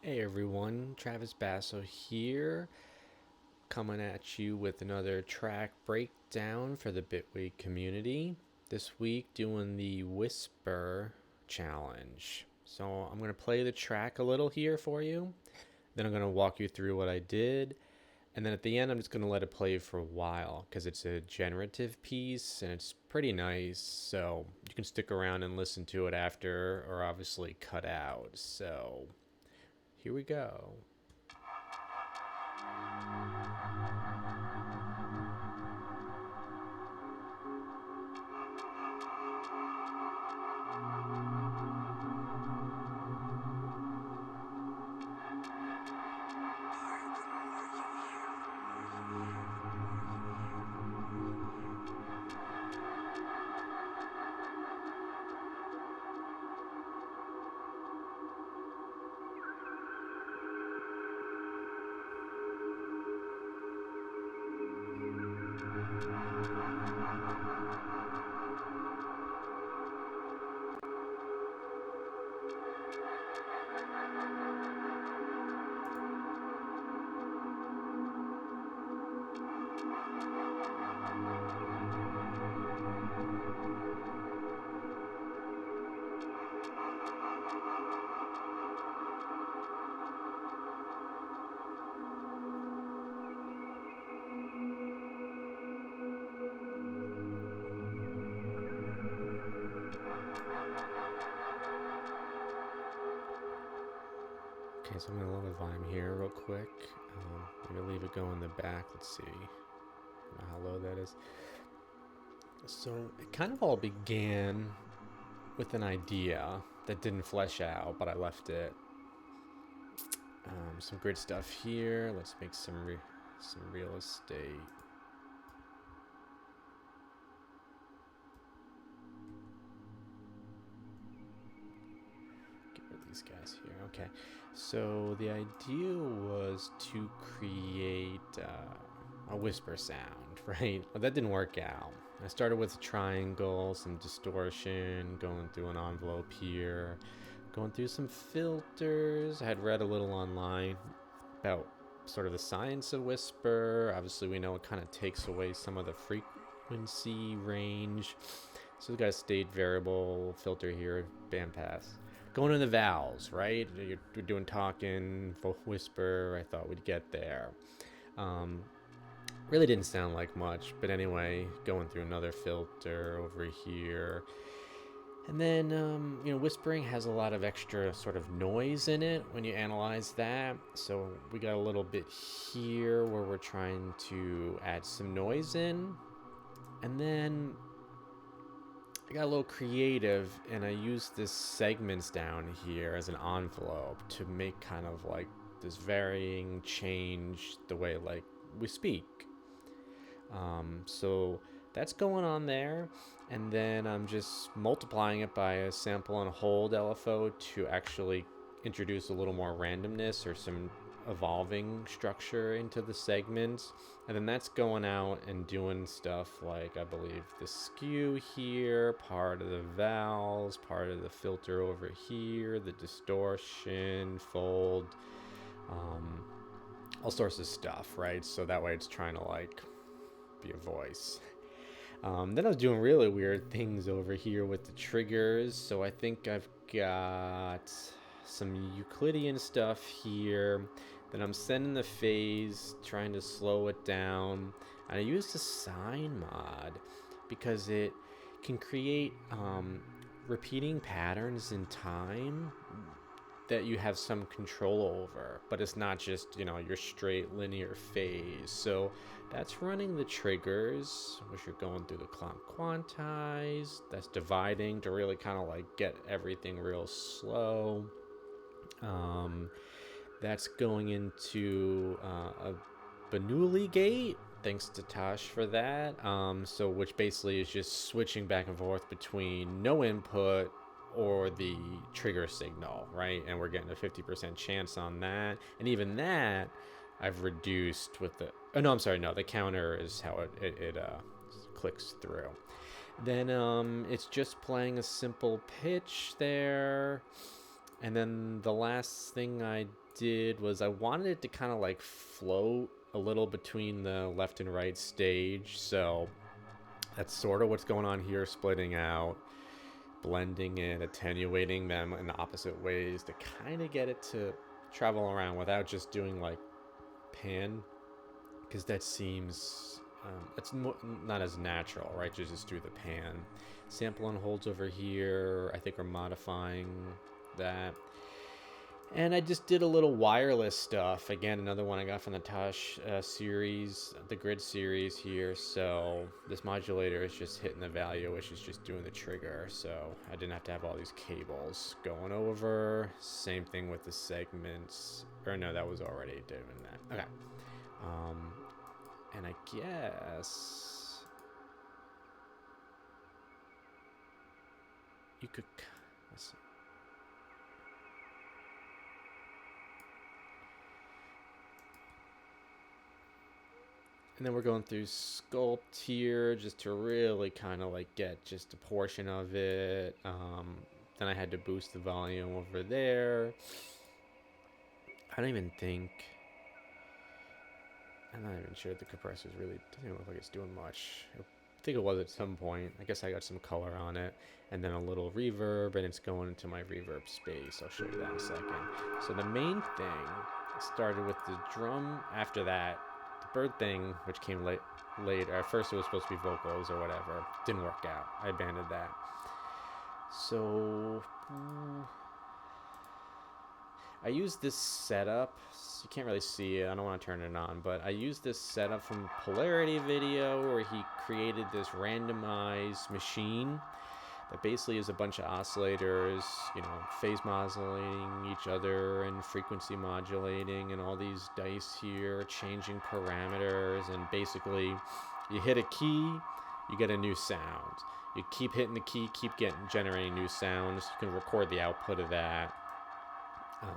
Hey everyone, Travis Basso here, coming at you with another track breakdown for the Bitwig community. This week, doing the Whisper Challenge. So, I'm going to play the track a little here for you, then I'm going to walk you through what I did, and then at the end, I'm just going to let it play for a while because it's a generative piece and it's pretty nice. So, you can stick around and listen to it after, or obviously cut out. So, here we go. Okay, so I'm going to lower the volume here real quick. Maybe leave it go in the back. Let's see. I don't know how low that is. So it kind of all began with an idea that didn't flesh out, but I left it. Some great stuff here. Let's make some real estate. Get rid of these guys here. Okay. So the idea was to create a whisper sound, right? But that didn't work out. I started with a triangle, some distortion, going through an envelope here, going through some filters. I had read a little online about sort of the science of whisper. Obviously, we know it kind of takes away some of the frequency range. So we got a state variable filter here, bandpass. Going to the vowels, right? You're doing talking, whisper. I thought we'd get there. Um, really didn't sound like much, but anyway, going through another filter over here. And then, whispering has a lot of extra sort of noise in it when you analyze that. So we got a little bit here where we're trying to add some noise in. And then I got a little creative and I used this segments down here as an envelope to make kind of like this varying change the way like we speak. So that's going on there. And then I'm just multiplying it by a sample and hold LFO to actually introduce a little more randomness or some evolving structure into the segments. And then that's going out and doing stuff like, I believe, the skew here, part of the vowels, part of the filter over here, the distortion, fold, all sorts of stuff, right? So that way it's trying to like be a voice. Then I was doing really weird things over here with the triggers. So I think I've got some Euclidean stuff here. Then I'm sending the phase, trying to slow it down. And I used a sine mod because it can create repeating patterns in time that you have some control over, but it's not just, your straight linear phase. So that's running the triggers, which are going through the clock quantize. That's dividing to really kind of like get everything real slow. That's going into a Bernoulli gate. Thanks to Tosh for that. So which basically is just switching back and forth between no input or the trigger signal, right? And we're getting a 50% chance on that. And even that, I've reduced with the... Oh, no, I'm sorry. No, the counter is how it clicks through. Then it's just playing a simple pitch there. And then the last thing I did was I wanted it to kind of like float a little between the left and right stage. So that's sort of what's going on here, splitting out, blending it, attenuating them in the opposite ways to kind of get it to travel around without just doing like pan, because that seems not as natural, right? Just through the pan. Sample and holds over here, I think, are modifying that. And I just did a little wireless stuff. Again, another one I got from the Tosh series, the Grid series here. So this modulator is just hitting the value, which is just doing the trigger. So I didn't have to have all these cables going over. Same thing with the segments. Or no, that was already doing that. Okay. And I guess you could, let's see. And then we're going through sculpt here just to really kind of like get just a portion of it. Then I had to boost the volume over there. I don't even think, I'm not even sure the compressor's really, doesn't look like it's doing much. I think it was at some point. I guess I got some color on it. And then a little reverb, and it's going into my reverb space. I'll show you that in a second. So the main thing started with the drum. After that, the bird thing, which came later. At first it was supposed to be vocals or whatever. Didn't work out. I abandoned that. So I used this setup. You can't really see it. I don't want to turn it on, but I used this setup from Polarity video where he created this randomized machine that basically is a bunch of oscillators, you know, phase modulating each other and frequency modulating, and all these dice here changing parameters. And basically you hit a key, you get a new sound. You keep hitting the key, keep generating new sounds. You can record the output of that.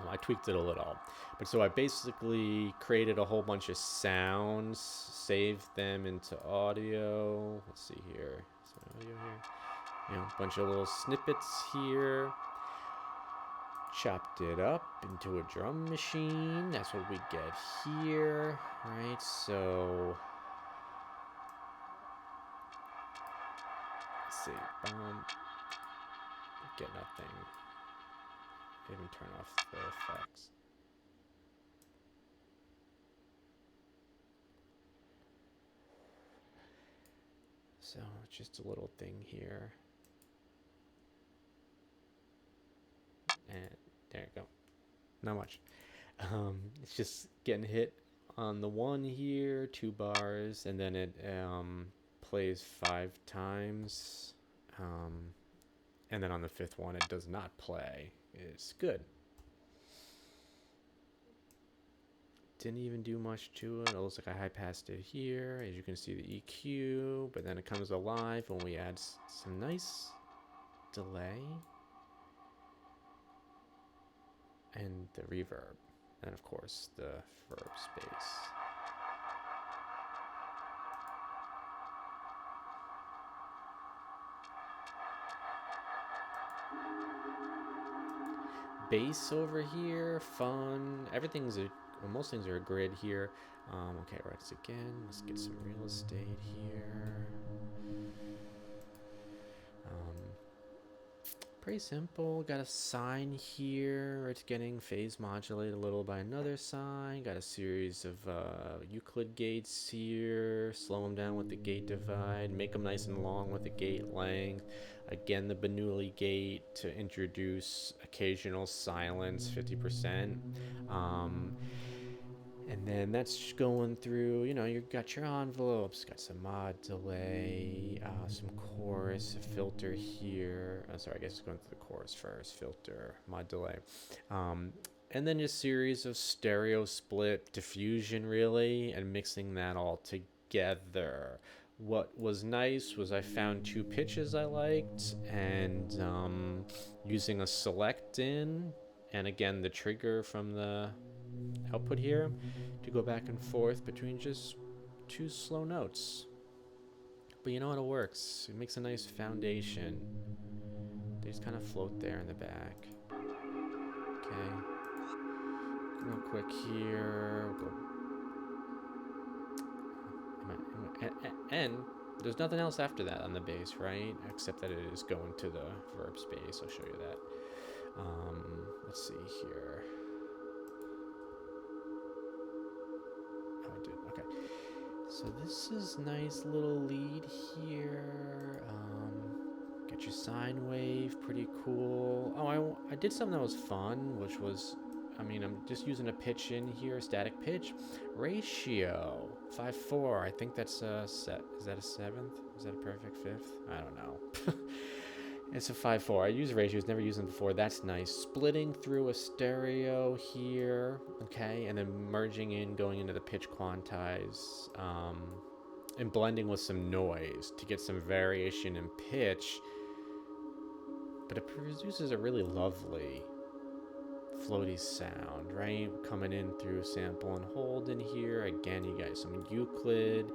I tweaked it a little. But so I basically created a whole bunch of sounds, saved them into audio. Let's see here. Some audio here. You know, a bunch of little snippets here. Chopped it up into a drum machine. That's what we get here, right? So let's see. Get nothing. Even turn off the effects. So just a little thing here. And there you go. Not much. It's just getting hit on the one here, 2 bars, and then it plays 5 times. And then on the 5th one, it does not play. It's good. Didn't even do much to it. It looks like I high-passed it here. As you can see, the EQ, but then it comes alive when we add some nice delay. And the reverb. And of course, the verb space. Bass over here, fun. Everything's most things are a grid here. Okay, right again. Let's get some real estate here. Pretty simple. Got a sine here. It's getting phase modulated a little by another sine. Got a series of Euclid gates here. Slow them down with the gate divide. Make them nice and long with the gate length. Again, the Bernoulli gate to introduce occasional silence, 50%. And then that's going through, you know, you got your envelopes, got some mod delay, some chorus, a filter here. Sorry, I guess it's going through the chorus first, filter, mod delay. And then a series of stereo split diffusion, really, and mixing that all together. What was nice was I found 2 pitches I liked, and using a select in, and again, the trigger from the output here to go back and forth between just 2 slow notes. But you know what, it works. It makes a nice foundation. They just kind of float there in the back. Okay. Real quick here. We'll go. And there's nothing else after that on the bass, right? Except that it is going to the verb space. I'll show you that. Let's see here. Oh, I did. Okay. So this is nice little lead here. Get your sine wave, pretty cool. Oh, I did something that was fun, which was, I'm just using a pitch in here, static pitch. Ratio, 5/4. I think that's a set. Is that a seventh? Is that a perfect fifth? I don't know. It's a 5/4. I use ratios, never used them before. That's nice. Splitting through a stereo here, okay, and then merging in, going into the pitch quantize, and blending with some noise to get some variation in pitch. But it produces a really lovely floaty sound, right? Coming in through sample and hold in here. Again, you got some Euclidean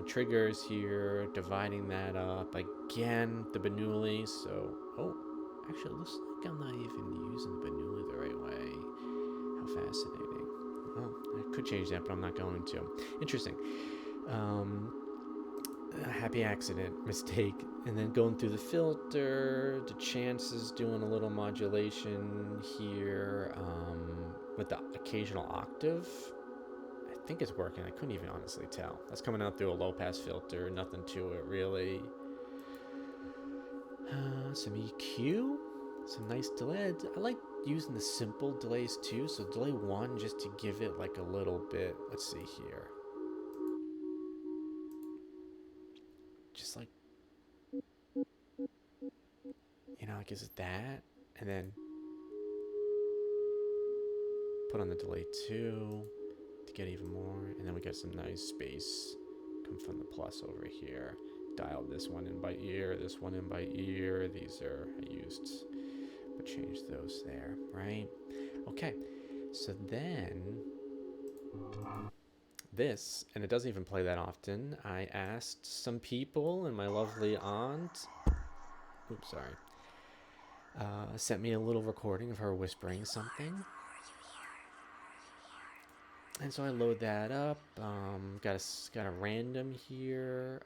triggers here, dividing that up. Again, the Bernoulli. So, actually, it looks like I'm not even using the Bernoulli the right way. How fascinating. Well, I could change that, but I'm not going to. Interesting. A happy accident, mistake. And then going through the filter, the chances, doing a little modulation here with the occasional octave. I think it's working. I couldn't even honestly tell. That's coming out through a low pass filter. Nothing to it really. Some EQ, some nice delay. I like using the simple delays too. So delay 1 just to give it like a little bit. Let's see here. Just like, it gives it that, and then put on the delay 2 to get even more, and then we got some nice space come from the plus over here. Dialed this one in by ear, this one in by ear. These are I used, but changed those there, right? Okay, so then this, and it doesn't even play that often. I asked some people, and my lovely aunt, sent me a little recording of her whispering something. And so I load that up. Got a random here.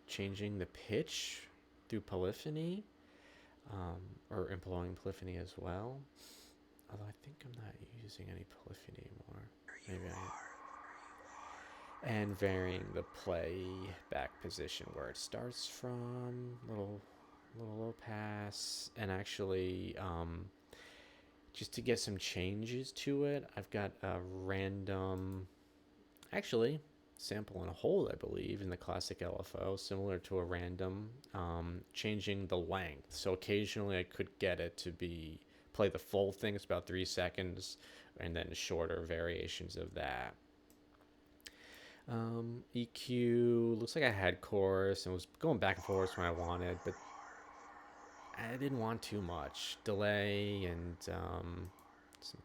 Changing the pitch through polyphony, or employing polyphony as well. Although I think I'm not using any polyphony anymore. Maybe and varying the playback position where it starts from, little low pass, and actually just to get some changes to it, I've got a random, actually sample and hold, I believe, in the classic LFO, similar to a random, changing the length. So occasionally I could get it to play the full thing. It's about 3 seconds, and then shorter variations of that. EQ, looks like I had chorus and was going back and forth when I wanted, but I didn't want too much. Delay and some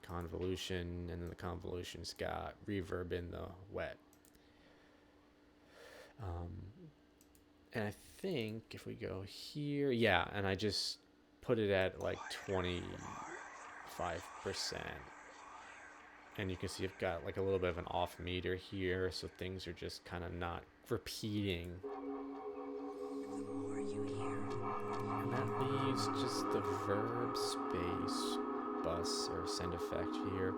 convolution, and then the convolution's got reverb in the wet. And I think if we go here, yeah, and I just put it at like 25%. And you can see I've got like a little bit of an off meter here, so things are just kind of not repeating. And that leaves just the verb space bus or send effect here.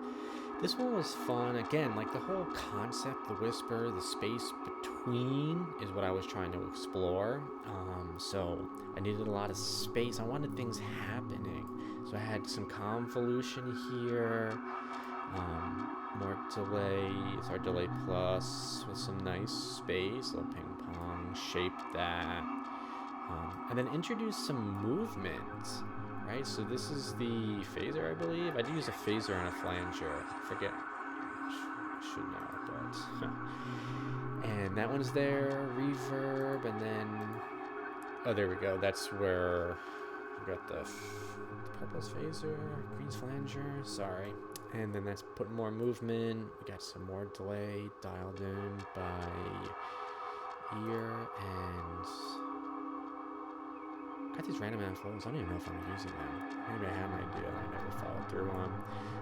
This one was fun. Again, like the whole concept, the whisper, the space between is what I was trying to explore. So I needed a lot of space. I wanted things happening. So I had some convolution here. More delay. It's our delay plus with some nice space. Little ping pong. Shape that. And then introduce some movement. Right, so this is the phaser, I believe. I do use a phaser and a flanger. I forget. I should know, but... and that one's there. Reverb, and then... oh, there we go. That's where we got the purple's phaser, green's flanger. Sorry. And then that's putting more movement. We got some more delay dialed in by ear, and... got these random ass flows. I don't even know if I'm using them. Maybe I had an idea and I never followed through on.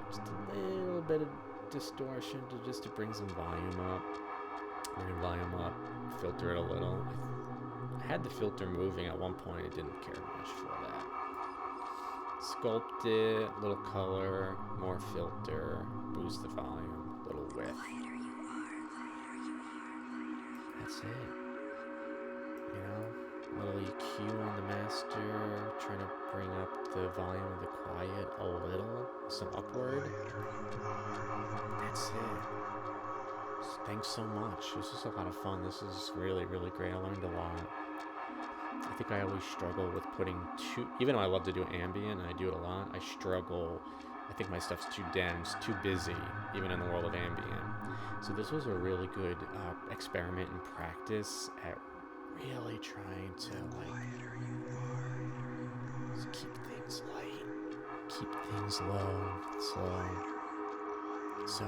Just a little bit of distortion to bring some volume up. Bring volume up, filter it a little. I had the filter moving at one point. I didn't care much for that. Sculpt it, little color, more filter, boost the volume, little width. That's it. You know, little EQ on the master, trying to bring up the volume of the quiet a little, some upward. That's it. Thanks so much. This was a lot of fun. This is really, really great. I learned a lot. I think I always struggle with putting even though I love to do ambient and I do it a lot, I struggle. I think my stuff's too dense, too busy, even in the world of ambient. So this was a really good experiment and practice at really trying to just keep things light, keep things low, slow. So,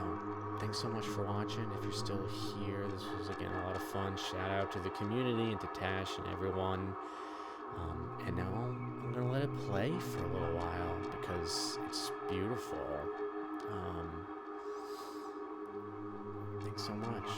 thanks so much for watching. If you're still here, this was again a lot of fun. Shout out to the community and to Tash and everyone. And now I'm gonna let it play for a little while because it's beautiful. Thanks so much.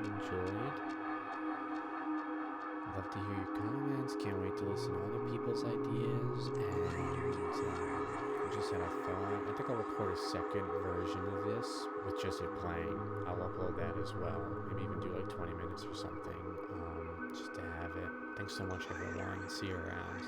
Enjoyed. Love to hear your comments. Can't wait to listen to other people's ideas. And I just had a thought. I think I'll record a second version of this with just it playing. I'll upload that as well. Maybe even do like 20 minutes or something, just to have it. Thanks so much, everyone. See you around.